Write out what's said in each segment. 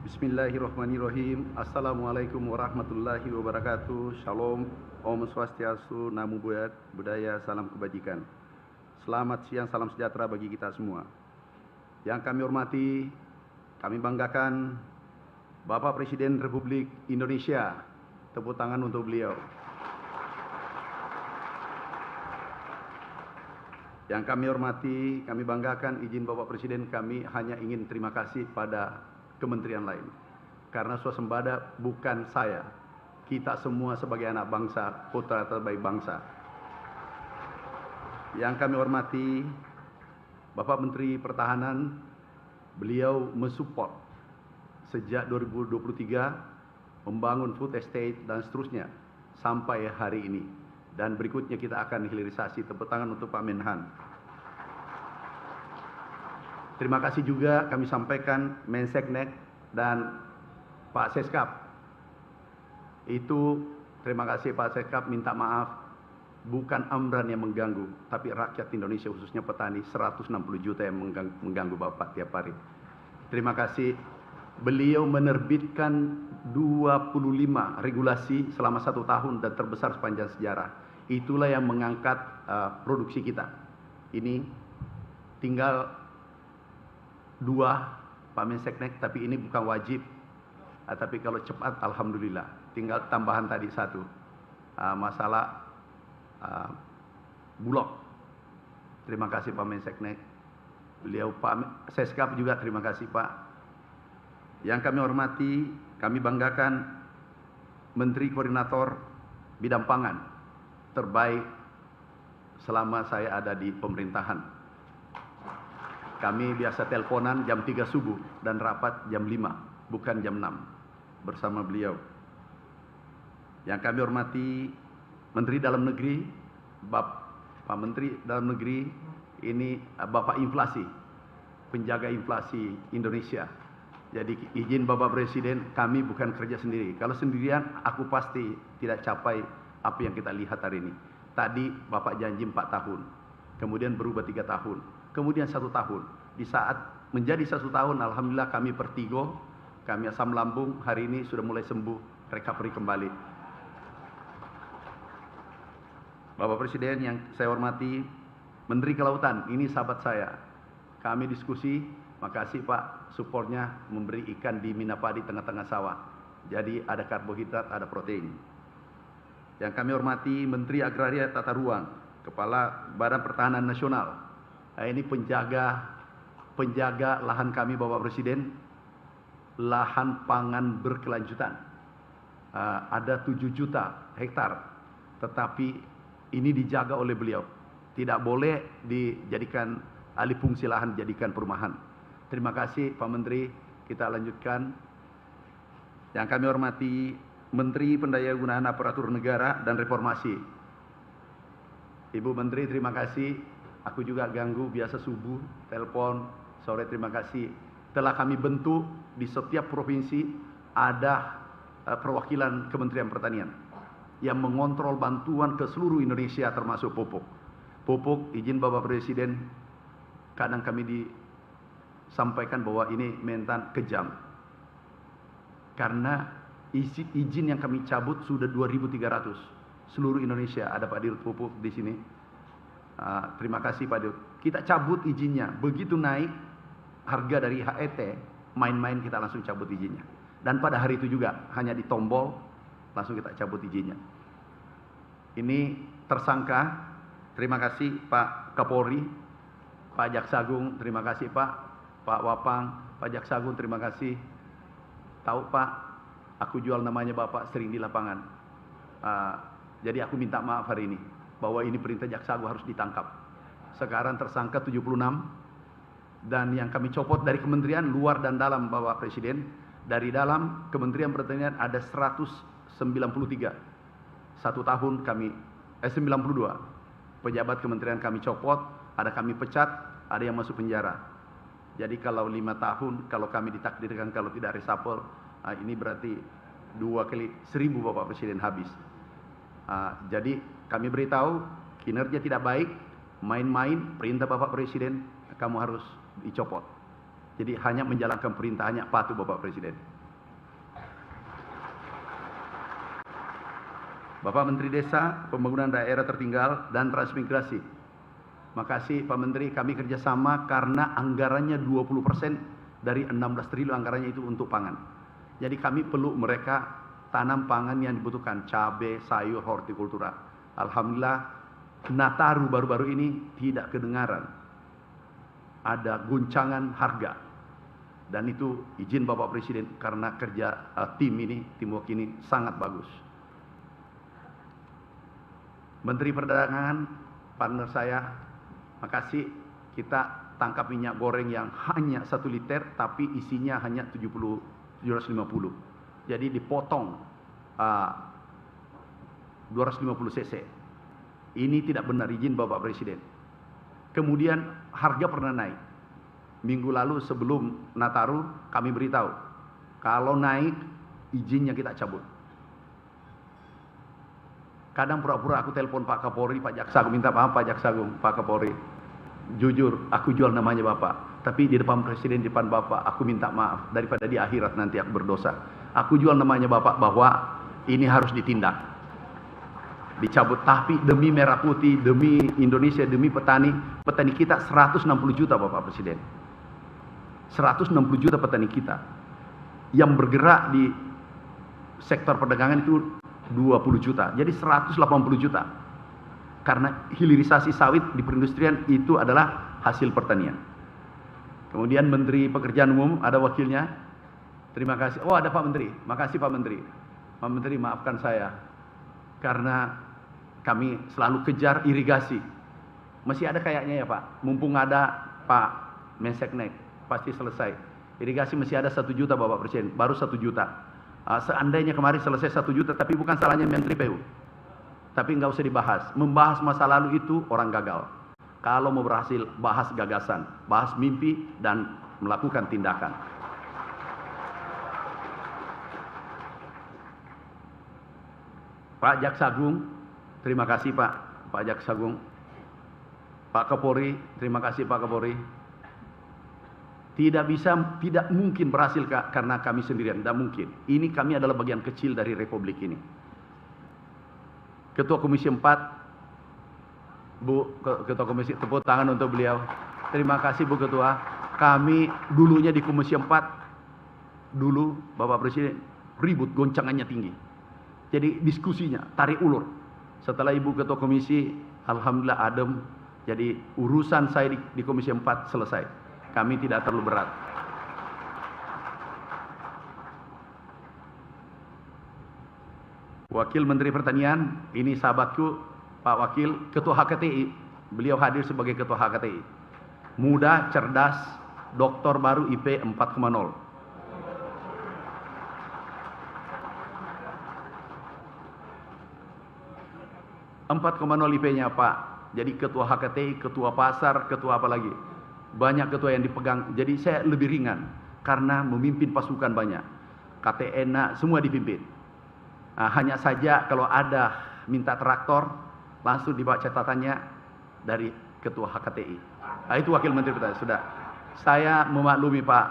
Bismillahirrahmanirrahim. Assalamualaikum warahmatullahi wabarakatuh. Shalom, Om Swastiastu, Namo Buddhaya, salam kebajikan. Selamat siang, salam sejahtera bagi kita semua. Yang kami hormati, kami banggakan Bapak Presiden Republik Indonesia. Tepuk tangan untuk beliau. Yang kami hormati, kami banggakan, izin Bapak Presiden, kami hanya ingin terima kasih pada kementerian lain. Karena swasembada bukan saya. Kita semua sebagai anak bangsa, putra terbaik bangsa. Yang kami hormati, Bapak Menteri Pertahanan, beliau mensupport sejak 2023 membangun food estate dan seterusnya sampai hari ini. Dan berikutnya kita akan hilirisasi. Tepuk tangan untuk Pak Menhan. Terima kasih juga kami sampaikan Menseknek dan Pak Seskap. Itu terima kasih Pak Seskap, minta maaf. Bukan Amran yang mengganggu, tapi rakyat Indonesia khususnya petani 160 juta yang mengganggu Bapak tiap hari. Terima kasih. Beliau menerbitkan 25 regulasi selama 1 tahun dan terbesar sepanjang sejarah. Itulah yang mengangkat produksi kita. Ini tinggal 2 Pak Menseknek, tapi ini bukan wajib. Tapi kalau cepat, alhamdulillah. Tinggal tambahan tadi 1 masalah Bulog. Terima kasih Pak Menseknek. Beliau Pak Seskap juga terima kasih Pak. Yang kami hormati, kami banggakan Menteri Koordinator Bidang Pangan terbaik selama saya ada di pemerintahan. Kami biasa teleponan jam 3 subuh dan rapat jam 5, bukan jam 6 bersama beliau. Yang kami hormati Menteri Dalam Negeri, Pak Menteri Dalam Negeri ini Bapak Inflasi, penjaga inflasi Indonesia. Jadi izin Bapak Presiden, kami bukan kerja sendiri. Kalau sendirian aku pasti tidak capai apa yang kita lihat hari ini. Tadi Bapak janji 4 tahun, kemudian berubah 3 tahun, kemudian 1 tahun. Di saat menjadi 1 tahun, alhamdulillah kami pertigo, kami asam lambung, hari ini sudah mulai sembuh, recovery kembali. Bapak Presiden yang saya hormati, Menteri Kelautan, ini sahabat saya. Kami diskusi, makasih Pak, supportnya memberi ikan di Minapadi tengah-tengah sawah. Jadi ada karbohidrat, ada protein. Yang kami hormati Menteri Agraria Tata Ruang, Kepala Badan Pertahanan Nasional. Ini penjaga lahan kami Bapak Presiden, lahan pangan berkelanjutan. Ada 7 juta hektar, tetapi ini dijaga oleh beliau. Tidak boleh dijadikan alih fungsi lahan, dijadikan perumahan. Terima kasih Pak Menteri, kita lanjutkan. Yang kami hormati Menteri Pendayagunaan Aparatur Negara dan Reformasi. Ibu Menteri terima kasih. Aku juga ganggu biasa subuh, telepon, sore terima kasih. Telah kami bentuk di setiap provinsi ada perwakilan Kementerian Pertanian yang mengontrol bantuan ke seluruh Indonesia termasuk pupuk. Pupuk izin Bapak Presiden, kadang kami disampaikan bahwa ini mentan kejam. Karena izin yang kami cabut sudah 2.300 seluruh Indonesia. Ada Pak Dirut Pupuk di sini. Terima kasih Pak Dirut. Kita cabut izinnya. Begitu naik harga dari HET, main-main kita langsung cabut izinnya. Dan pada hari itu juga hanya di tombol langsung kita cabut izinnya. Ini tersangka. Terima kasih Pak Kapolri, Pak Jaksagung, terima kasih Pak Wapang, Pak Jaksagung, terima kasih. Tahu Pak, aku jual namanya Bapak sering di lapangan. Jadi aku minta maaf hari ini bahwa ini perintah Jaksagung harus ditangkap. Sekarang tersangka 76 dan yang kami copot dari kementerian luar dan dalam Bapak Presiden. Dari dalam Kementerian Pertanian ada 193. 1 tahun kami 92 pejabat kementerian kami copot, ada kami pecat, ada yang masuk penjara. Jadi kalau 5 tahun, kalau kami ditakdirkan kalau tidak reshuffle, ini berarti 2 kali 1000 Bapak Presiden habis. Jadi kami beritahu kinerja tidak baik, main-main, perintah Bapak Presiden, kamu harus dicopot. Jadi hanya menjalankan perintahnya, patuh Bapak Presiden. Bapak Menteri Desa, Pembangunan Daerah Tertinggal, dan Transmigrasi. Makasih Pak Menteri, kami kerjasama karena anggarannya 20% dari 16 triliun anggarannya itu untuk pangan. Jadi kami perlu mereka tanam pangan yang dibutuhkan, cabai, sayur, hortikultura. Alhamdulillah, Nataru baru-baru ini tidak kedengaran ada goncangan harga. Dan itu izin Bapak Presiden karena kerja teamwork ini sangat bagus. Menteri Perdagangan, partner saya, makasih, kita tangkap minyak goreng yang hanya 1 liter tapi isinya hanya 750. Jadi dipotong 250 cc. Ini tidak benar, izin Bapak Presiden. Kemudian harga pernah naik. Minggu lalu sebelum Nataru kami beritahu, kalau naik izinnya kita cabut. Kadang pura-pura aku telepon Pak Kapolri, Pak Jaksa, aku minta maaf Pak Jaksa Agung, Pak Kapolri. Jujur, aku jual namanya Bapak. Tapi di depan Presiden, di depan Bapak, aku minta maaf. Daripada di akhirat nanti aku berdosa. Aku jual namanya Bapak bahwa ini harus ditindak. Dicabut. Tapi demi Merah Putih, demi Indonesia, demi petani kita 160 juta Bapak Presiden. 160 juta petani kita. Yang bergerak di sektor perdagangan itu 20 juta, jadi 180 juta. Karena hilirisasi sawit di perindustrian itu adalah hasil pertanian. Kemudian Menteri Pekerjaan Umum, ada wakilnya. Terima kasih. Oh, ada Pak Menteri. Makasih Pak Menteri. Pak Menteri, maafkan saya. Karena kami selalu kejar irigasi. Masih ada kayaknya ya Pak. Mumpung ada Pak Menseknek, pasti selesai. Irigasi masih ada 1 juta Bapak Presiden, baru 1 juta. Seandainya kemarin selesai 1 juta, tapi bukan salahnya Menteri PU. Tapi nggak usah dibahas. Membahas masa lalu itu orang gagal. Kalau mau berhasil, bahas gagasan, bahas mimpi, dan melakukan tindakan. Pak Jaksa Agung, terima kasih Pak Jaksa Agung. Pak Kapolri, terima kasih Pak Kapolri. Tidak mungkin berhasil karena kami sendirian, tidak mungkin. Ini kami adalah bagian kecil dari Republik ini. Ketua Komisi 4, Bu Ketua Komisi, tepuk tangan untuk beliau. Terima kasih Bu Ketua. Kami dulunya di Komisi 4, dulu Bapak Presiden ribut, goncangannya tinggi. Jadi diskusinya tarik ulur. Setelah Ibu Ketua Komisi, alhamdulillah adem. Jadi urusan saya di Komisi 4 selesai. Kami tidak terlalu berat. Wakil Menteri Pertanian, ini sahabatku, Pak Wakil, Ketua HKTI. Beliau hadir sebagai Ketua HKTI. Muda, cerdas, doktor baru IP 4,0. IP-nya Pak. Jadi Ketua HKTI, Ketua Pasar, Ketua apa lagi? Banyak ketua yang dipegang, jadi saya lebih ringan karena memimpin pasukan banyak. KTN semua dipimpin. Hanya saja kalau ada minta traktor, langsung dibawa catatannya dari Ketua HKTI. Itu Wakil Menteri Pertanian. Sudah, saya memaklumi Pak,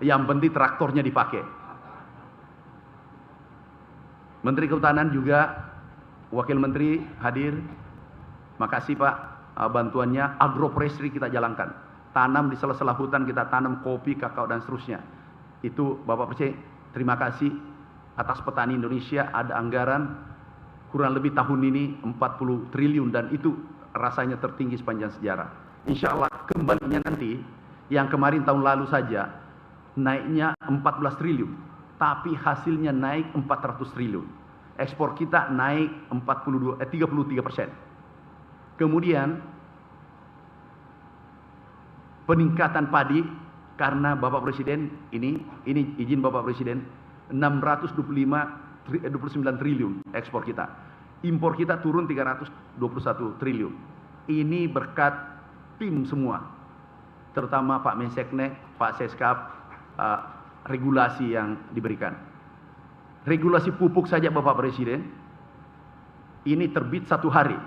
yang penting traktornya dipakai. Menteri Kehutanan juga, Wakil Menteri hadir. Makasih Pak, bantuannya. Agroforestry kita jalankan. Tanam di sela-sela hutan, kita tanam kopi, kakao, dan seterusnya. Itu Bapak Presiden, terima kasih atas petani Indonesia. Ada anggaran kurang lebih tahun ini 40 triliun, dan itu rasanya tertinggi sepanjang sejarah. Insya Allah kembalinya nanti, yang kemarin tahun lalu saja naiknya 14 triliun, tapi hasilnya naik 400 triliun. Ekspor kita naik 33%. Kemudian peningkatan padi karena Bapak Presiden ini izin Bapak Presiden 629 triliun ekspor kita. Impor kita turun 321 triliun. Ini berkat tim semua. Terutama Pak Menseknek, Pak Seskap, regulasi yang diberikan. Regulasi pupuk saja Bapak Presiden ini terbit 1 hari.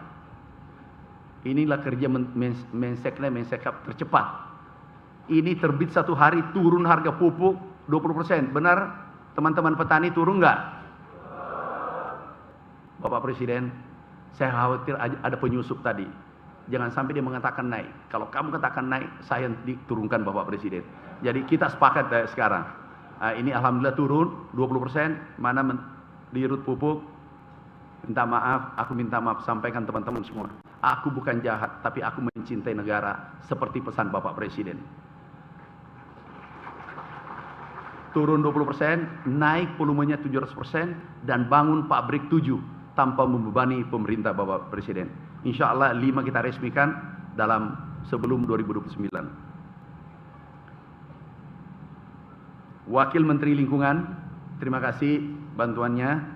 Inilah kerja Mensekap tercepat. Ini terbit 1 hari, turun harga pupuk 20%. Benar teman-teman petani, turun nggak? Bapak Presiden, saya khawatir ada penyusup tadi. Jangan sampai dia mengatakan naik. Kalau kamu katakan naik, saya diturunkan Bapak Presiden. Jadi kita sepakat sekarang. Ini alhamdulillah turun 20%. Mana Dirut Pupuk, minta maaf, aku minta maaf, sampaikan teman-teman semua. Aku bukan jahat, tapi aku mencintai negara seperti pesan Bapak Presiden. Turun 20%, naik volumenya 700%, dan bangun pabrik 7 tanpa membebani pemerintah Bapak Presiden. Insya Allah 5 kita resmikan sebelum 2029. Wakil Menteri Lingkungan, terima kasih bantuannya.